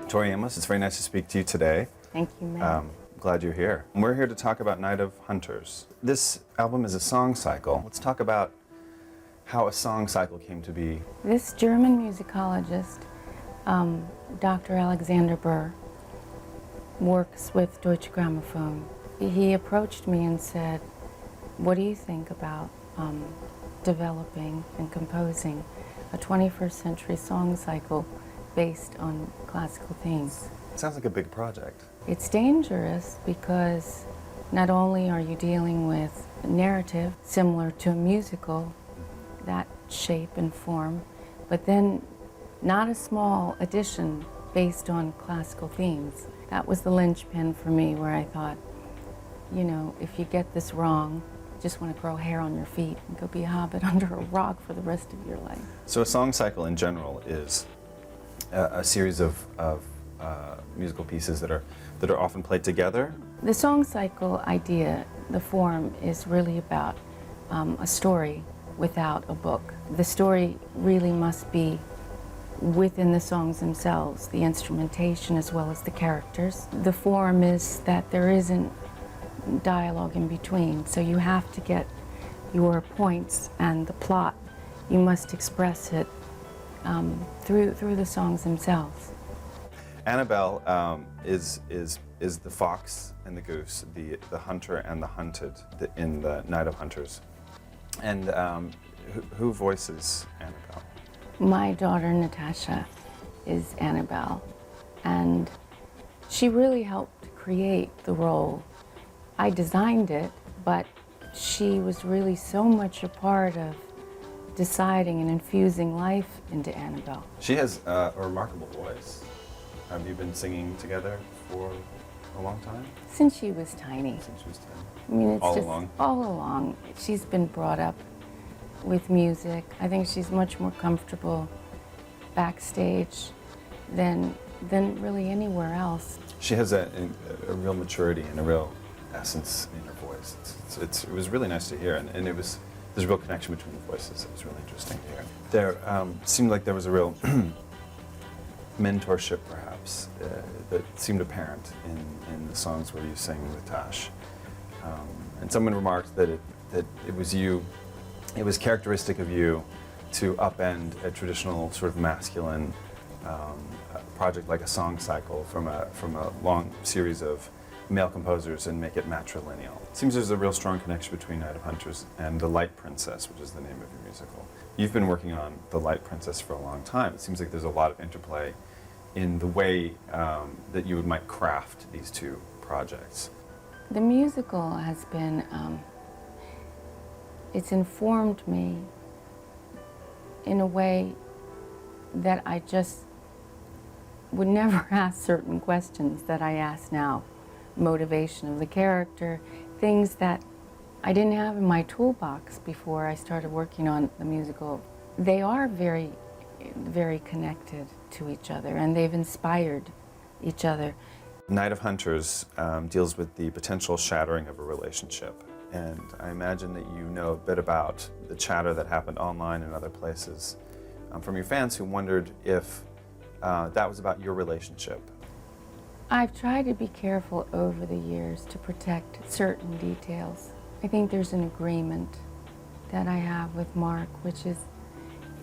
Tori Amos, it's very nice to speak to you today. Thank you, Matt. Glad you're here. We're here to talk about Night of Hunters. This album is a song cycle. Let's talk about how a song cycle came to be. This German musicologist, Dr. Alexander Burr, works with Deutsche Grammophon. He approached me and said, what do you think about developing and composing a 21st century song cycle based on classical themes? Sounds like a big project. It's dangerous because not only are you dealing with a narrative similar to a musical, that shape and form, but then not a small addition based on classical themes. That was the linchpin for me, where I thought, you know, if you get this wrong, you just want to grow hair on your feet and go be a hobbit under a rock for the rest of your life. So a song cycle in general is a series of musical pieces that are often played together. The song cycle idea, the form, is really about a story without a book. The story really must be within the songs themselves, the instrumentation as well as the characters. The form is that there isn't dialogue in between, so you have to get your points and the plot. You must express it through the songs themselves. Annabelle is the fox and the goose, the hunter and the hunted in the Night of Hunters. And who voices Annabelle? My daughter Natasha is Annabelle, and she really helped create the role. I designed it, but she was really so much a part of deciding and infusing life into Annabelle. She has a remarkable voice. Have you been singing together for a long time? Since she was tiny. Since she was tiny. I mean, it's all just along? All along. She's been brought up with music. I think she's much more comfortable backstage than really anywhere else. She has a real maturity and a real essence in her voice. It was really nice to hear, and there's a real connection between the voices. It was really interesting to hear. There seemed like there was a real mentorship, perhaps, that seemed apparent in the songs where you sang with Tash. And someone remarked that it was characteristic of you to upend a traditional sort of masculine project like a song cycle from a long series of male composers and make it matrilineal. It seems there's a real strong connection between Night of Hunters and The Light Princess, which is the name of your musical. You've been working on The Light Princess for a long time. It seems like there's a lot of interplay in the way that you might craft these two projects. The musical has been, it's informed me in a way that I just would never ask certain questions that I ask now. Motivation of the character, things that I didn't have in my toolbox before I started working on the musical. They are very, very connected to each other, and they've inspired each other. Night of Hunters deals with the potential shattering of a relationship, and I imagine that you know a bit about the chatter that happened online and other places from your fans who wondered if that was about your relationship. I've tried to be careful over the years to protect certain details. I think there's an agreement that I have with Mark, which is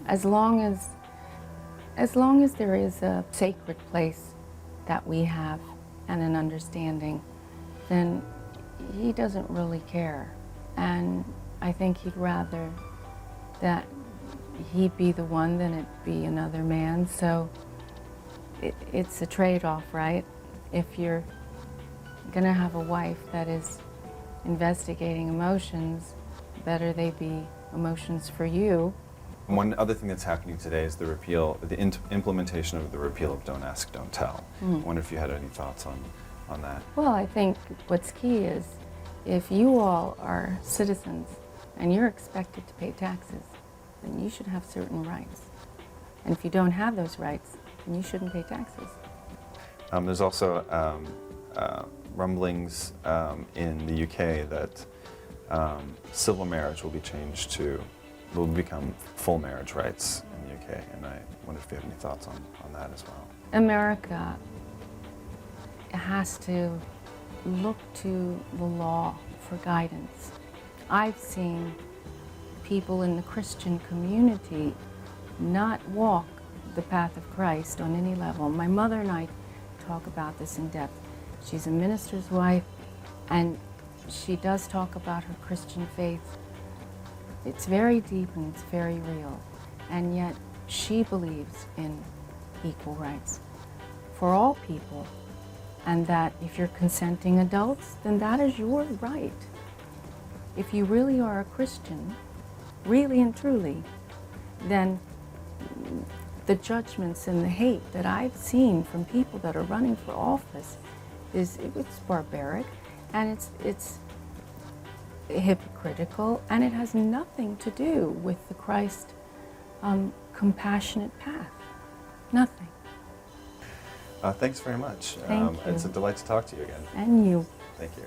as long as there is a sacred place that we have and an understanding, then he doesn't really care. And I think he'd rather that he be the one than it be another man. So it's a trade-off, right? If you're gonna have a wife that is investigating emotions, better they be emotions for you. One other thing that's happening today is the implementation of the repeal of Don't Ask, Don't Tell. I wonder if you had any thoughts on that. Well, I think what's key is if you all are citizens and you're expected to pay taxes, then you should have certain rights. And if you don't have those rights, then you shouldn't pay taxes. There's also rumblings in the UK that civil marriage will become full marriage rights in the UK, and I wonder if you have any thoughts on that as well. America has to look to the law for guidance. I've seen people in the Christian community not walk the path of Christ on any level. My mother and I talk about this in depth. She's a minister's wife, and she does talk about her Christian faith. It's very deep and it's very real, and yet she believes in equal rights for all people, and that if you're consenting adults, then that is your right. If you really are a Christian, really and truly, then the judgments and the hate that I've seen from people that are running for office it's barbaric, and it's hypocritical, and it has nothing to do with the Christ compassionate path. Nothing. Thanks very much. Thank you. It's a delight to talk to you again. And you. Thank you.